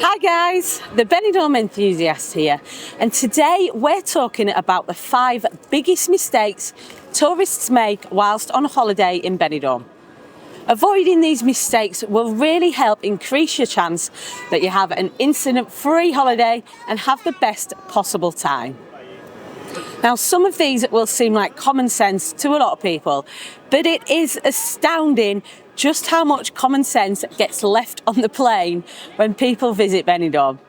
Hi guys, the Benidorm Enthusiast here, and today we're talking about the 5 biggest mistakes tourists make whilst on holiday in Benidorm. Avoiding these mistakes will really help increase your chance that you have an incident-free holiday and have the best possible time. Now, some of these will seem like common sense to a lot of people, but it is astounding just how much common sense gets left on the plane when people visit Benidorm.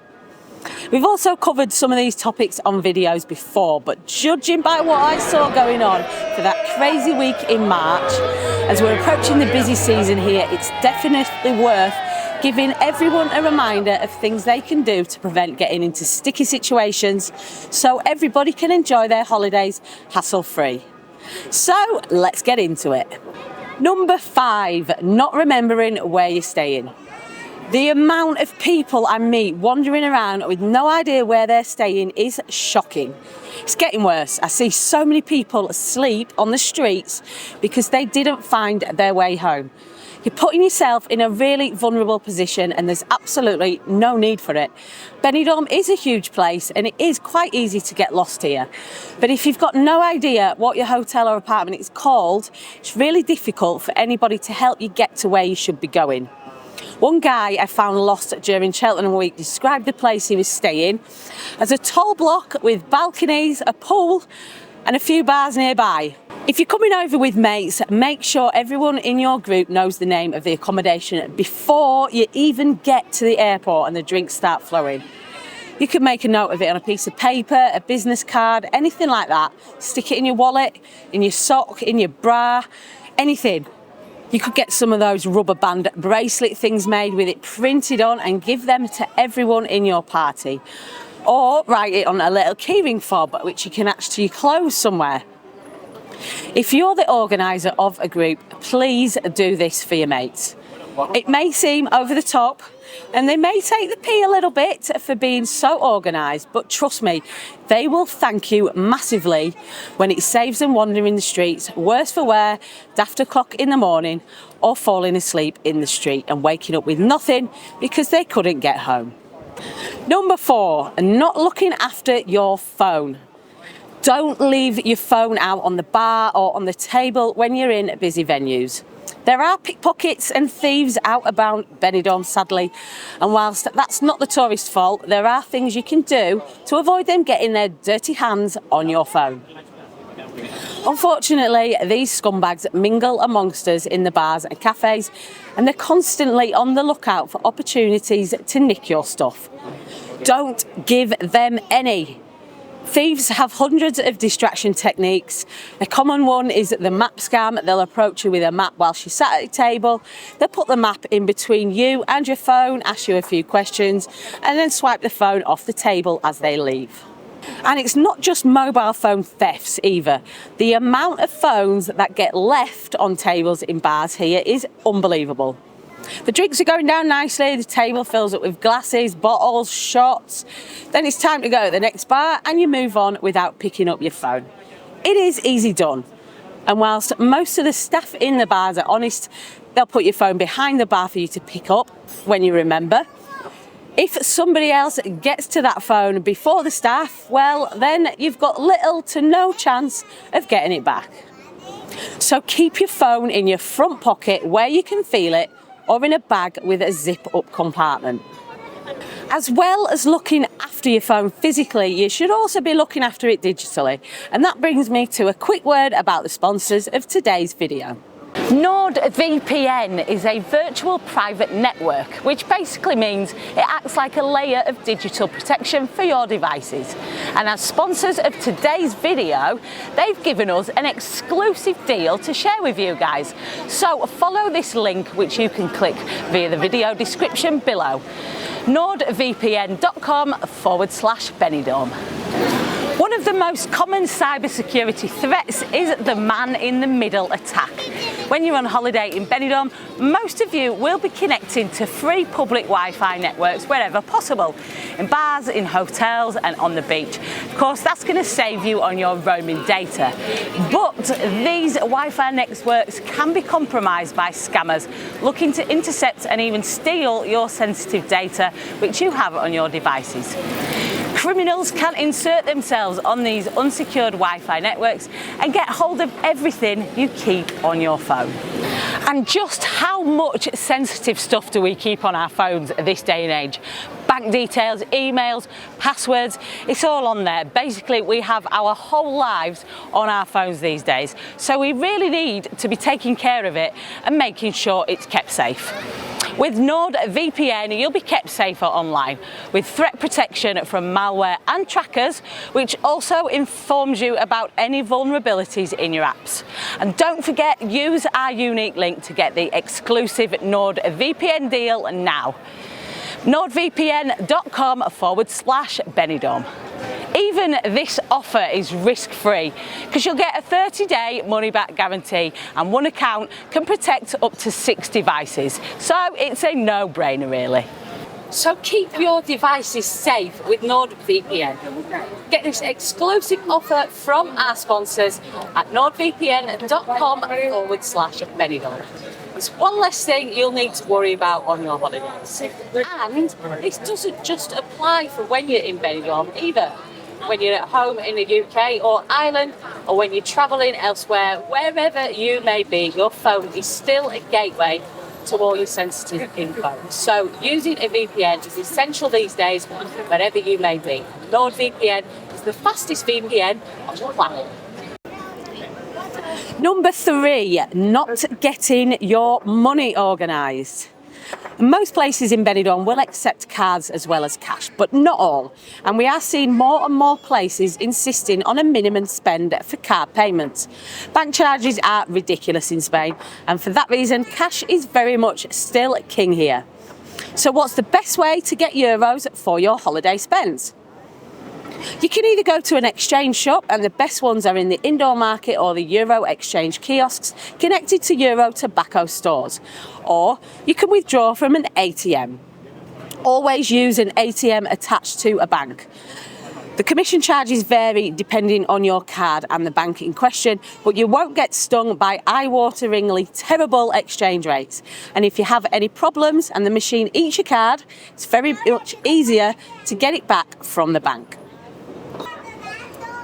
We've also covered some of these topics on videos before, but judging by what I saw going on for that crazy week in March, as we're approaching the busy season here, it's definitely worth giving everyone a reminder of things they can do to prevent getting into sticky situations so everybody can enjoy their holidays hassle-free. So let's get into it. Number 5, not remembering where you're staying. The amount of people I meet wandering around with no idea where they're staying is shocking. It's getting worse. I see so many people asleep on the streets because they didn't find their way home. You're putting yourself in a really vulnerable position and there's absolutely no need for it. Benidorm is a huge place and it is quite easy to get lost here. But if you've got no idea what your hotel or apartment is called, it's really difficult for anybody to help you get to where you should be going. One guy I found lost during Cheltenham Week described the place he was staying as a tall block with balconies, a pool and a few bars nearby. If you're coming over with mates, make sure everyone in your group knows the name of the accommodation before you even get to the airport and the drinks start flowing. You can make a note of it on a piece of paper, a business card, anything like that. Stick it in your wallet, in your sock, in your bra, anything. You could get some of those rubber band bracelet things made with it printed on and give them to everyone in your party. Or write it on a little keyring fob which you can attach to your clothes somewhere. If you're the organiser of a group, please do this for your mates. It may seem over the top and they may take the pee a little bit for being so organised, but trust me, they will thank you massively when it saves them wandering the streets, worse for wear, daft o'clock in the morning, or falling asleep in the street and waking up with nothing because they couldn't get home. Number 4, not looking after your phone. Don't leave your phone out on the bar or on the table when you're in busy venues. There are pickpockets and thieves out about Benidorm, sadly, and whilst that's not the tourist's fault, there are things you can do to avoid them getting their dirty hands on your phone. Unfortunately, these scumbags mingle amongst us in the bars and cafes, and they're constantly on the lookout for opportunities to nick your stuff. Don't give them any. Thieves have hundreds of distraction techniques. A common one is the map scam. They'll approach you with a map whilst you're sat at a table. They'll put the map in between you and your phone, ask you a few questions, and then swipe the phone off the table as they leave. And it's not just mobile phone thefts either. The amount of phones that get left on tables in bars here is unbelievable. The drinks are going down nicely, the table fills up with glasses, bottles, shots. Then it's time to go to the next bar and you move on without picking up your phone. It is easy done. And whilst most of the staff in the bars are honest, they'll put your phone behind the bar for you to pick up when you remember. If somebody else gets to that phone before the staff, well, then you've got little to no chance of getting it back. So keep your phone in your front pocket where you can feel it, or in a bag with a zip-up compartment. As well as looking after your phone physically, you should also be looking after it digitally. And that brings me to a quick word about the sponsors of today's video. NordVPN is a virtual private network, which basically means it acts like a layer of digital protection for your devices. And as sponsors of today's video, they've given us an exclusive deal to share with you guys. So follow this link, which you can click via the video description below. nordvpn.com/Benidorm. One of the most common cybersecurity threats is the man-in-the-middle attack. When you're on holiday in Benidorm, most of you will be connecting to free public Wi-Fi networks wherever possible, in bars, in hotels and on the beach. Of course, that's going to save you on your roaming data. But these Wi-Fi networks can be compromised by scammers looking to intercept and even steal your sensitive data which you have on your devices. Criminals can insert themselves on these unsecured Wi-Fi networks and get hold of everything you keep on your phone. And just how much sensitive stuff do we keep on our phones this day and age? Bank details, emails, passwords, it's all on there. Basically, we have our whole lives on our phones these days. So we really need to be taking care of it and making sure it's kept safe. With NordVPN, you'll be kept safer online with threat protection from malware and trackers, which also informs you about any vulnerabilities in your apps. And don't forget, use our unique link to get the exclusive NordVPN deal now. nordvpn.com/Benidorm. Even this offer is risk-free because you'll get a 30-day money-back guarantee and one account can protect up to 6 devices. So it's a no-brainer really. So keep your devices safe with NordVPN. Get this exclusive offer from our sponsors at nordvpn.com/Benidorm. It's one less thing you'll need to worry about on your holidays. And this doesn't just apply for when you're in Benidorm either. When you're at home in the UK or Ireland, or when you're travelling elsewhere, wherever you may be, your phone is still a gateway to all your sensitive info. So using a VPN is essential these days, wherever you may be. NordVPN is the fastest VPN on the planet. Number 3, not getting your money organised. Most places in Benidorm will accept cards as well as cash, but not all. And we are seeing more and more places insisting on a minimum spend for card payments. Bank charges are ridiculous in Spain, and for that reason, cash is very much still king here. So what's the best way to get euros for your holiday spends? You can either go to an exchange shop, and the best ones are in the indoor market or the Euro exchange kiosks connected to Euro tobacco stores, or you can withdraw from an ATM. Always use an ATM attached to a bank. The commission charges vary depending on your card and the bank in question, but you won't get stung by eye-wateringly terrible exchange rates. And if you have any problems and the machine eats your card, it's very much easier to get it back from the bank.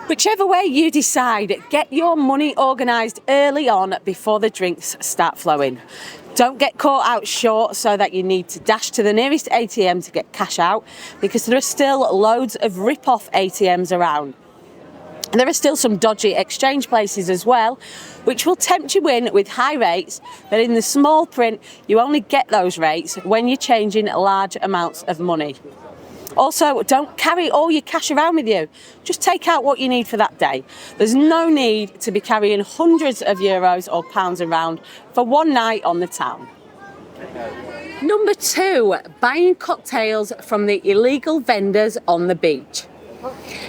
Whichever way you decide, get your money organised early on before the drinks start flowing. Don't get caught out short so that you need to dash to the nearest ATM to get cash out, because there are still loads of rip-off ATMs around. And there are still some dodgy exchange places as well, which will tempt you in with high rates, but in the small print you only get those rates when you're changing large amounts of money. Also, don't carry all your cash around with you. Just take out what you need for that day. There's no need to be carrying hundreds of euros or pounds around for one night on the town. Number 2, buying cocktails from the illegal vendors on the beach.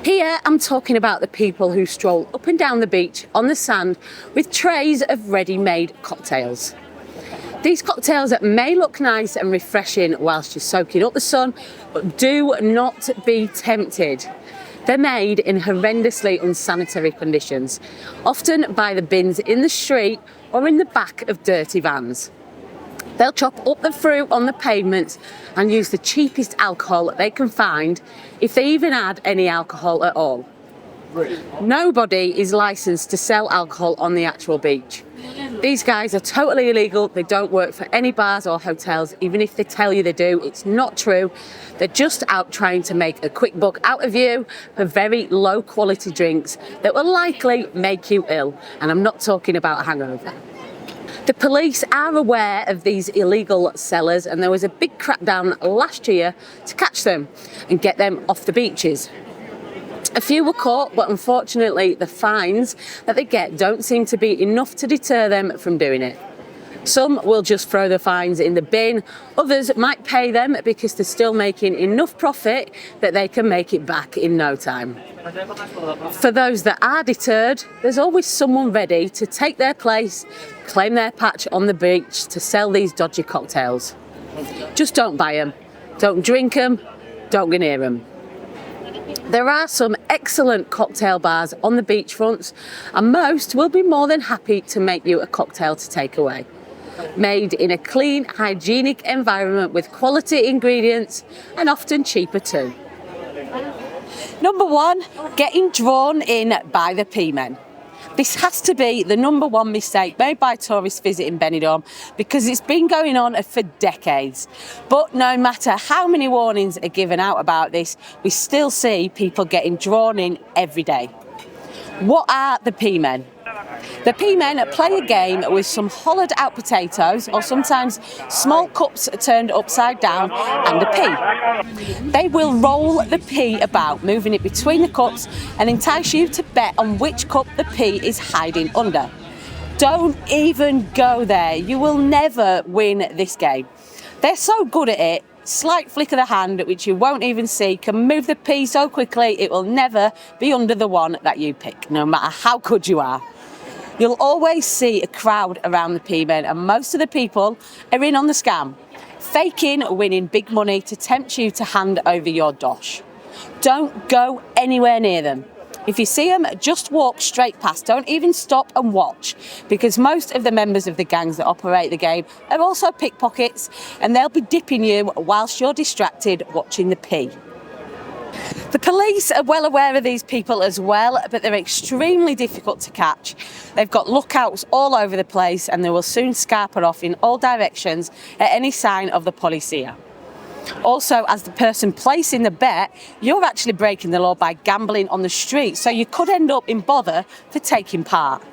Here I'm talking about the people who stroll up and down the beach on the sand with trays of ready-made cocktails. These cocktails may look nice and refreshing whilst you're soaking up the sun, but do not be tempted. They're made in horrendously unsanitary conditions, often by the bins in the street or in the back of dirty vans. They'll chop up the fruit on the pavement and use the cheapest alcohol that they can find, if they even add any alcohol at all. Nobody is licensed to sell alcohol on the actual beach. These guys are totally illegal. They don't work for any bars or hotels. Even if they tell you they do, it's not true. They're just out trying to make a quick buck out of you for very low quality drinks that will likely make you ill. And I'm not talking about a hangover. The police are aware of these illegal sellers, and there was a big crackdown last year to catch them and get them off the beaches. A few were caught, but unfortunately the fines that they get don't seem to be enough to deter them from doing it. Some will just throw the fines in the bin, others might pay them because they're still making enough profit that they can make it back in no time. For those that are deterred, there's always someone ready to take their place, claim their patch on the beach to sell these dodgy cocktails. Just don't buy them, don't drink them, don't go near them. There are some excellent cocktail bars on the beachfronts, and most will be more than happy to make you a cocktail to take away. Made in a clean, hygienic environment with quality ingredients and often cheaper too. Number 1, getting drawn in by the P-men. This has to be the number 1 mistake made by tourists visiting Benidorm because it's been going on for decades. But no matter how many warnings are given out about this, we still see people getting drawn in every day. What are the P-men? The P-men play a game with some hollowed out potatoes or sometimes small cups turned upside down and a pea. They will roll the pea about, moving it between the cups and entice you to bet on which cup the pea is hiding under. Don't even go there, you will never win this game. They're so good at it, slight flick of the hand, which you won't even see, can move the pea so quickly it will never be under the one that you pick, no matter how good you are. You'll always see a crowd around the P-men, and most of the people are in on the scam, faking winning big money to tempt you to hand over your dosh. Don't go anywhere near them. If you see them, just walk straight past. Don't even stop and watch, because most of the members of the gangs that operate the game are also pickpockets, and they'll be dipping you whilst you're distracted watching the P. The police are well aware of these people as well, but they're extremely difficult to catch. They've got lookouts all over the place, and they will soon scarper off in all directions at any sign of the policia. Also, as the person placing the bet, you're actually breaking the law by gambling on the street, so you could end up in bother for taking part.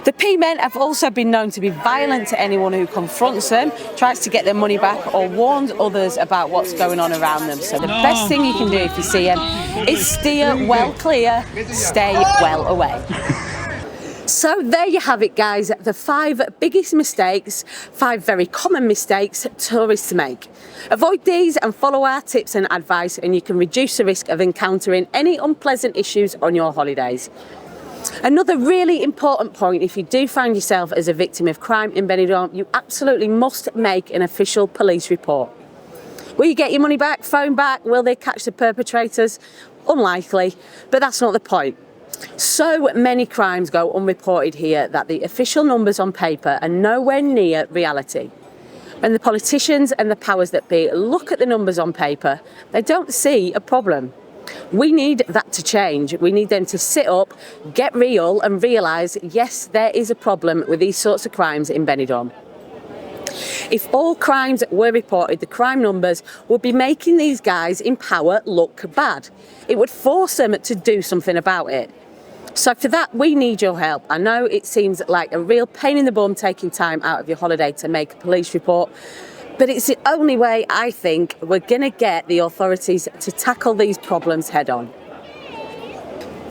The P-men have also been known to be violent to anyone who confronts them, tries to get their money back, or warns others about what's going on around them. So the best thing you can do if you see them is steer well clear, stay well away. So there you have it, guys, the 5 biggest mistakes, 5 very common mistakes tourists make. Avoid these and follow our tips and advice, and you can reduce the risk of encountering any unpleasant issues on your holidays. Another really important point: if you do find yourself as a victim of crime in Benidorm, you absolutely must make an official police report. Will you get your money back, phone back? Will they catch the perpetrators? Unlikely, but that's not the point. So many crimes go unreported here that the official numbers on paper are nowhere near reality. When the politicians and the powers that be look at the numbers on paper, they don't see a problem. We need that to change. We need them to sit up, get real, and realise, yes, there is a problem with these sorts of crimes in Benidorm. If all crimes were reported, the crime numbers would be making these guys in power look bad. It would force them to do something about it. So for that, we need your help. I know it seems like a real pain in the bum taking time out of your holiday to make a police report, but it's the only way I think we're going to get the authorities to tackle these problems head on.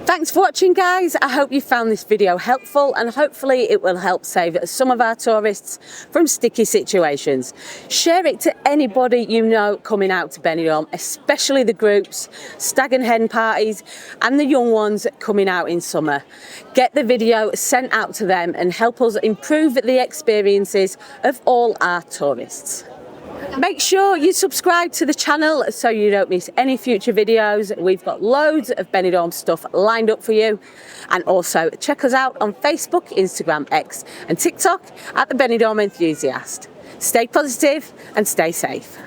Thanks for watching, guys. I hope you found this video helpful, and hopefully it will help save some of our tourists from sticky situations. Share it to anybody you know coming out to Benidorm, especially the groups, stag and hen parties, and the young ones coming out in summer. Get the video sent out to them and help us improve the experiences of all our tourists. Make sure you subscribe to the channel so you don't miss any future videos. We've got loads of Benidorm stuff lined up for you. And also check us out on Facebook, Instagram, X and TikTok at the Benidorm Enthusiast. Stay positive and stay safe.